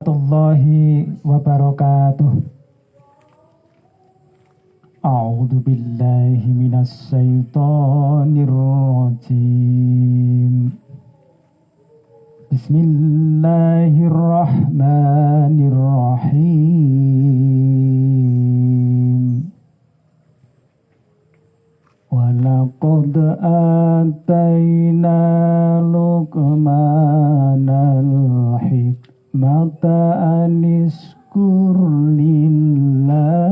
Warahmatullahi wabarakatuh. A'udzu billahi minasy syaithanir rajim. Bismillahirrahmanirrahim. Walaqad atayna Luqmanal hikmata anishkur lillah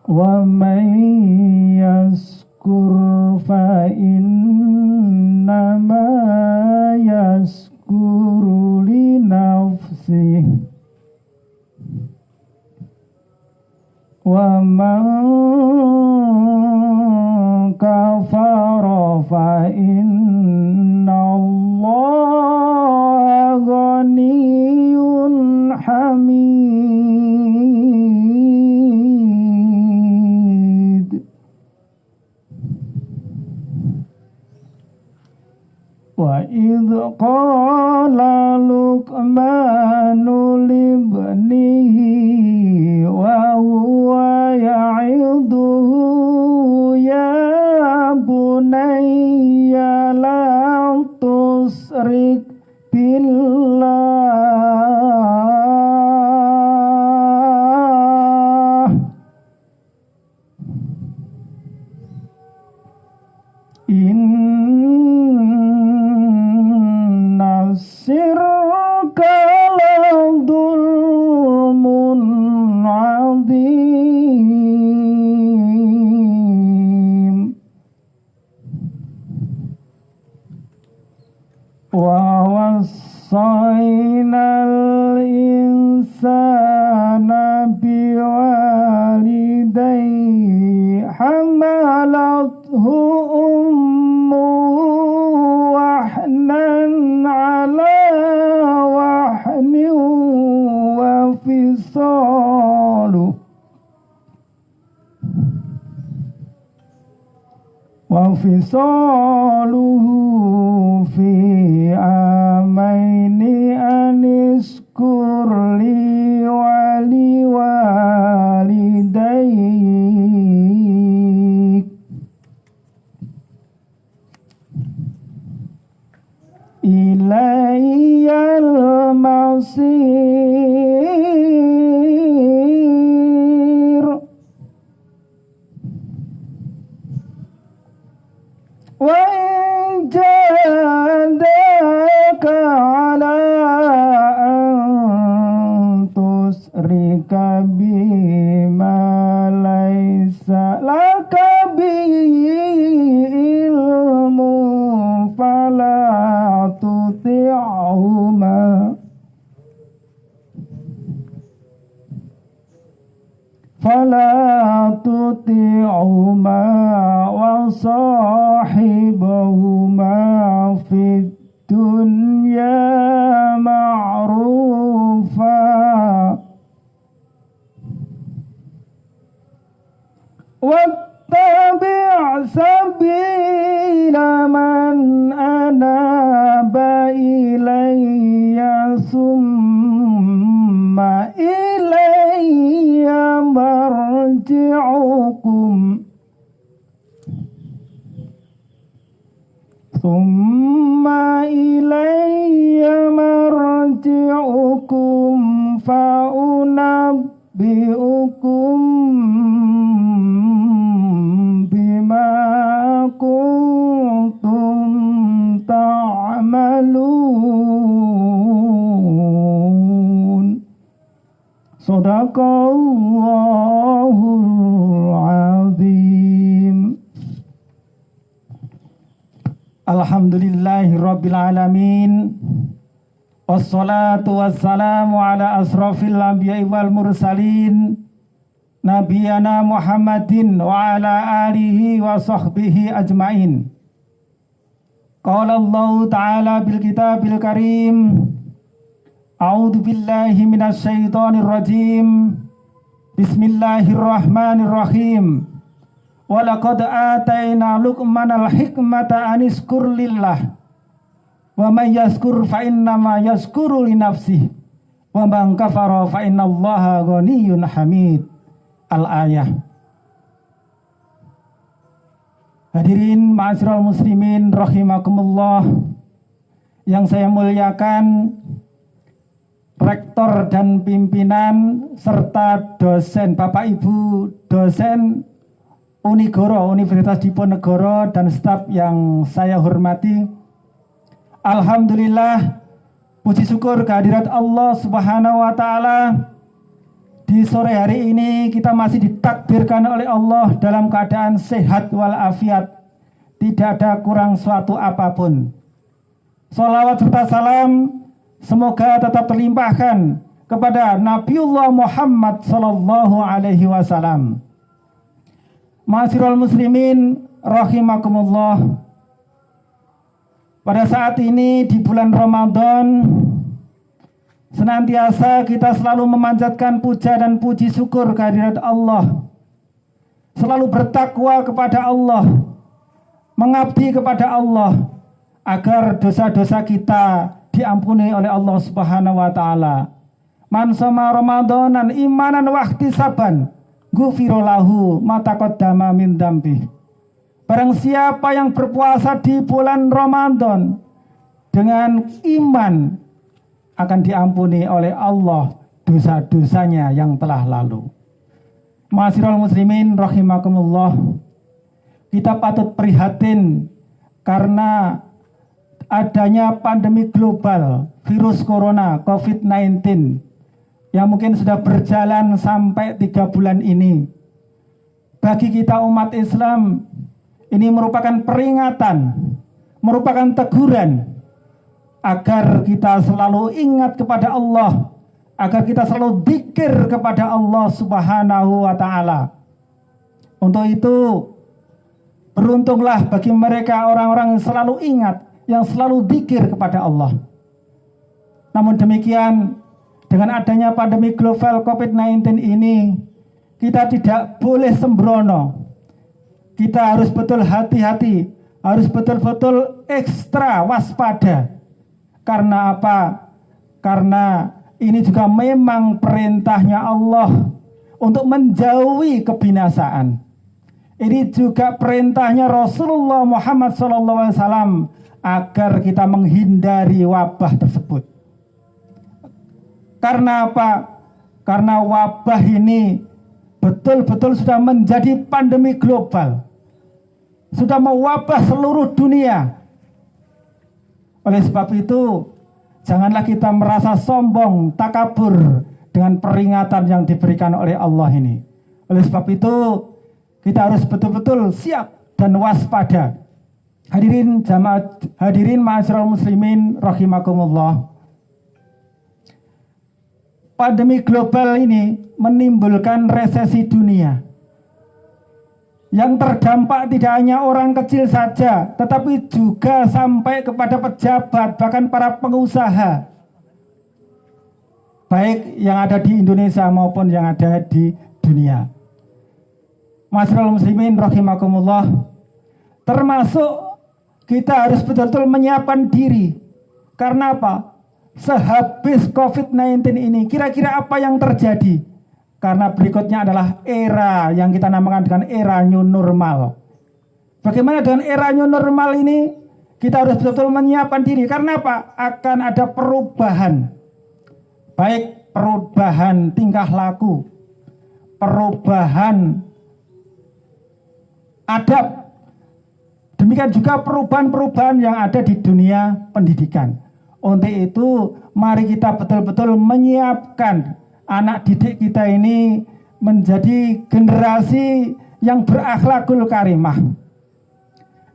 wa man yaskur fa innama yaskuru li nafsihi wa man kafara fa innallaha ghaniyyun hamid. Wa idh qala Luqmanu libnihi wa huwa ya'iduhu ya bunayya la tusrik billah inna syirka la dhulmun adhim. Wa wassaynal insana biwalidayhi hamalathu ummuhu wahnan ala wahnin wa fisaluhu fi amaini anishkur li wa li walidayk ilayyal masir. Wa in jahadaka ala an tusrika bima laysa laka bihi ilmun fala tuti'huma wa sahibahuma fid dunya ma'rufa wattabi' sabila man anaba ilayya summa ilayya marji'ukum fa'unabbi'ukum bima kuntum ta'malun. Shadaqallahul azim. Alhamdulillahirabbil alamin. Wassalatu wassalamu ala asrafil anbiya'i wal mursalin nabiyana Muhammadin wa ala alihi wa sahbihi ajmain. Qala Allah ta'ala bil kitabil karim. A'udzu billahi minasy syaithanir rajim. Bismillahirrahmanirrahim. Walaqad ataina Luqmanal hikmata aniskur lillah wa may yaskur fa innama yaskuru li nafsihi wa man kafara fa innallaha ghaniyyun hamid. Al-ayah. Hadirin ma'asyiral muslimin rahimakumullah, yang saya muliakan rektor dan pimpinan serta dosen, Bapak Ibu dosen Unigoro Universitas Diponegoro dan staf yang saya hormati. Alhamdulillah, puji syukur kehadirat Allah Subhanahu wa taala. Di sore hari ini kita masih ditakdirkan oleh Allah dalam keadaan sehat walafiat, tidak ada kurang suatu apapun. Sholawat serta salam semoga tetap terlimpahkan kepada Nabiullah Muhammad sallallahu alaihi wasallam. Ma'asyiral muslimin rahimakumullah. Pada saat ini di bulan Ramadan, senantiasa kita selalu memanjatkan puja dan puji syukur kehadirat Allah, selalu bertakwa kepada Allah, mengabdi kepada Allah, agar dosa-dosa kita diampuni oleh Allah Subhanahu wa taala. Man shoma Ramadanan imanan wa ihtisaban ghufira lahu ma taqaddama min dzambi. Barang siapa yang berpuasa di bulan Ramadan dengan iman, akan diampuni oleh Allah dosa-dosanya yang telah lalu. Ma'asyiral muslimin rahimakumullah, kita patut prihatin karena adanya pandemi global virus corona COVID-19 yang mungkin sudah berjalan sampai 3 bulan ini. Bagi kita umat Islam, ini merupakan peringatan, merupakan teguran agar kita selalu ingat kepada Allah, agar kita selalu dzikir kepada Allah Subhanahu wa taala. Untuk itu, beruntunglah bagi mereka orang-orang yang selalu ingat, yang selalu dzikir kepada Allah. Namun demikian, dengan adanya pandemi global COVID-19 ini, kita tidak boleh sembrono. Kita harus betul hati-hati, harus betul-betul ekstra waspada. Karena apa? Karena ini juga memang perintahnya Allah untuk menjauhi kebinasaan. Ini juga perintahnya Rasulullah Muhammad SAW agar kita menghindari wabah tersebut. Karena apa? Karena wabah ini betul-betul sudah menjadi pandemi global, sudah mewabah seluruh dunia. Oleh sebab itu, janganlah kita merasa sombong, takabur dengan peringatan yang diberikan oleh Allah ini. Oleh sebab itu, kita harus betul-betul siap dan waspada. Hadirin jamaah, hadirin ma'asyiral muslimin rahimakumullah. Pandemi global ini menimbulkan resesi dunia. Yang terdampak tidak hanya orang kecil saja, tetapi juga sampai kepada pejabat, bahkan para pengusaha, baik yang ada di Indonesia maupun yang ada di dunia. Ma'asyiral muslimin rahimakumullah, termasuk kita harus betul-betul menyiapkan diri. Karena apa? Sehabis COVID-19 ini, kira-kira apa yang terjadi? Karena berikutnya adalah era yang kita namakan dengan era new normal. Bagaimana dengan era new normal ini? Kita harus betul-betul menyiapkan diri. Karena apa? Akan ada perubahan. Baik perubahan tingkah laku, perubahan adab, demikian juga perubahan-perubahan yang ada di dunia pendidikan. Untuk itu, mari kita betul-betul menyiapkan anak didik kita ini menjadi generasi yang berakhlakul karimah.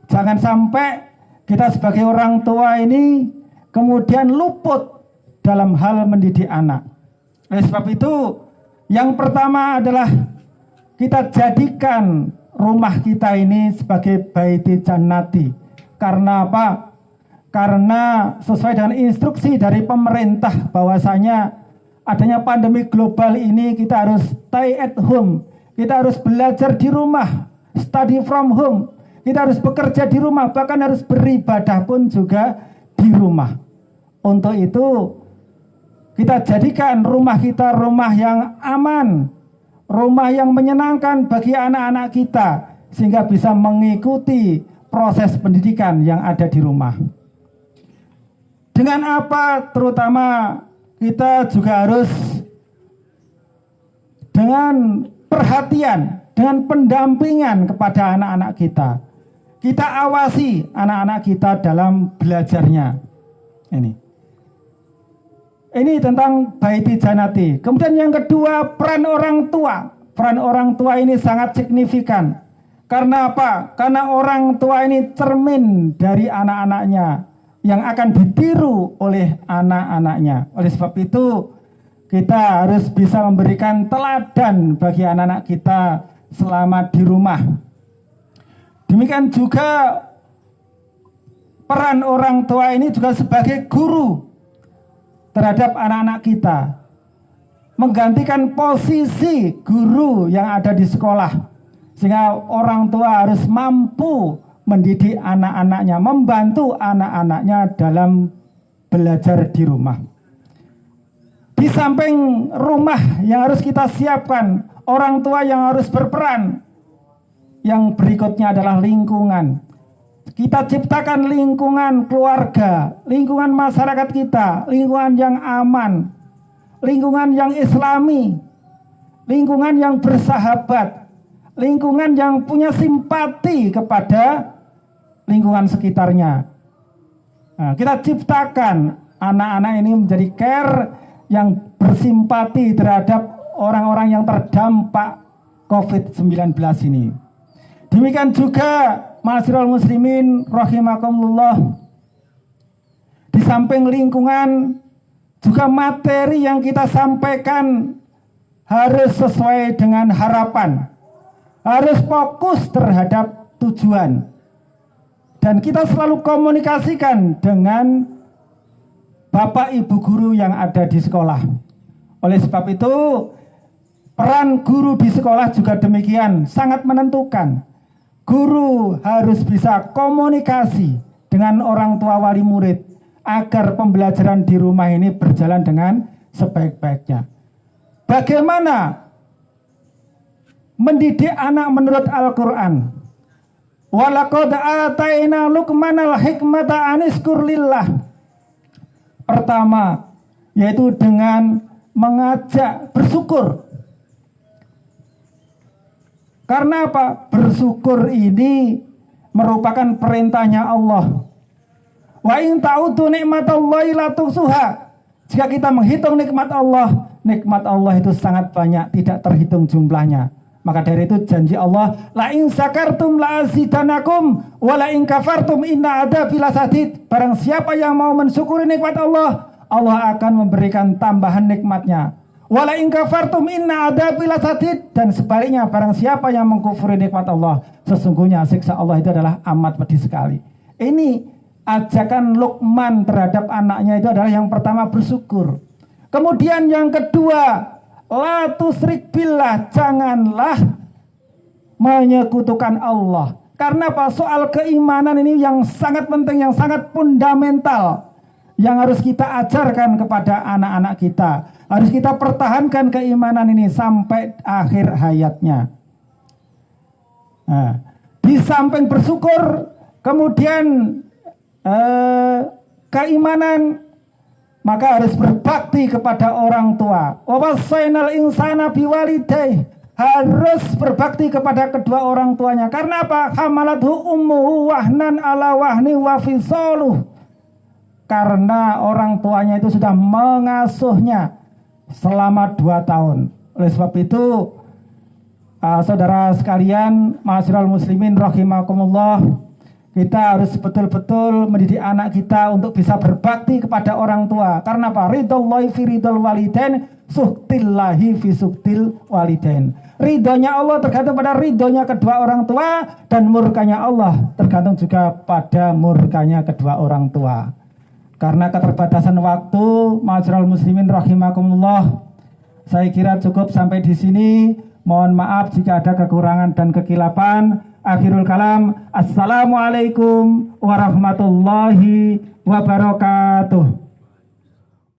Jangan sampai kita sebagai orang tua ini kemudian luput dalam hal mendidik anak. Oleh sebab itu, yang pertama adalah kita jadikan rumah kita ini sebagai baiti jannati. Karena apa? Karena sesuai dengan instruksi dari pemerintah bahwasanya adanya pandemi global ini kita harus stay at home. Kita harus belajar di rumah study from home. Kita harus bekerja di rumah, bahkan harus beribadah pun juga di rumah. Untuk itu kita jadikan rumah kita rumah yang aman, rumah yang menyenangkan bagi anak-anak kita, sehingga bisa mengikuti proses pendidikan yang ada di rumah. Dengan apa? Terutama kita juga harus dengan perhatian, dengan pendampingan kepada anak-anak kita. Kita awasi anak-anak kita dalam belajarnya. Ini tentang baiti janati. Kemudian yang kedua, peran orang tua. Peran orang tua ini sangat signifikan. Karena apa? Karena orang tua ini cermin dari anak-anaknya yang akan ditiru oleh anak-anaknya. Oleh sebab itu, kita harus bisa memberikan teladan bagi anak-anak kita selama di rumah. Demikian juga peran orang tua ini juga sebagai guru terhadap anak-anak kita, menggantikan posisi guru yang ada di sekolah, sehingga orang tua harus mampu mendidik anak-anaknya, membantu anak-anaknya dalam belajar di rumah. Di samping rumah yang harus kita siapkan, orang tua yang harus berperan. Yang berikutnya adalah lingkungan. Kita ciptakan lingkungan keluarga, lingkungan masyarakat kita, lingkungan yang aman, lingkungan yang islami, lingkungan yang bersahabat, lingkungan yang punya simpati kepada lingkungan sekitarnya. Nah, kita ciptakan anak-anak ini menjadi care yang bersimpati terhadap orang-orang yang terdampak COVID-19 ini. Demikian juga Ma'asyiral muslimin rahimakumullah, di samping lingkungan juga materi yang kita sampaikan harus sesuai dengan harapan, harus fokus terhadap tujuan, dan kita selalu komunikasikan dengan Bapak Ibu guru yang ada di sekolah. Oleh sebab itu, peran guru di sekolah juga demikian, sangat menentukan. Guru harus bisa komunikasi dengan orang tua wali murid agar pembelajaran di rumah ini berjalan dengan sebaik-baiknya. Bagaimana mendidik anak menurut Al-Quran? Walaqad ataina Luqmanal hikmata aniskur lillah. Pertama, yaitu dengan mengajak bersyukur. Karena apa? Bersyukur ini merupakan perintahnya Allah. Wa in ta'udu nikmatallahi la tuhsuha. Jika kita menghitung nikmat Allah itu sangat banyak, tidak terhitung jumlahnya. Maka dari itu janji Allah, la in syakartum la azidanakum wa la in kafartum inna adzabi lasadid. Barang siapa yang mau mensyukuri nikmat Allah, Allah akan memberikan tambahan nikmatnya. Wala in kafartum inna adzabi lasadid. Dan sebaliknya, barang siapa yang mengkufuri nikmat Allah, sesungguhnya siksa Allah itu adalah amat pedih sekali. Ini ajakan Luqman terhadap anaknya itu adalah yang pertama bersyukur. Kemudian yang kedua, la tusyrik billah, janganlah menyekutukan Allah. Karena apa? Soal keimanan ini yang sangat penting, yang sangat fundamental, yang harus kita ajarkan kepada anak-anak kita. Harus kita pertahankan keimanan ini sampai akhir hayatnya. Nah, di samping bersyukur, kemudian keimanan, maka harus berbakti kepada orang tua. Wa wassaynal insana biwalidayhi, harus berbakti kepada kedua orang tuanya. Karena apa? Hamalathu ummuhu wahnan ala wahni wa fisaluh. Karena orang tuanya itu sudah mengasuhnya selama 2 tahun. Oleh sebab itu, saudara sekalian, ma'asyiral muslimin rahimakumullah, kita harus betul-betul mendidik anak kita untuk bisa berbakti kepada orang tua. Karena apa? Ridhallahi fi ridhal walidain, suhtillahi fi suhtil walidain. Ridhonya Allah tergantung pada ridhonya kedua orang tua, dan murkanya Allah tergantung juga pada murkanya kedua orang tua. Karena keterbatasan waktu, ma'asyiral muslimin rahimakumullah, saya kira cukup sampai di sini. Mohon maaf jika ada kekurangan dan kekilapan. Akhirul kalam. Assalamualaikum warahmatullahi wabarakatuh.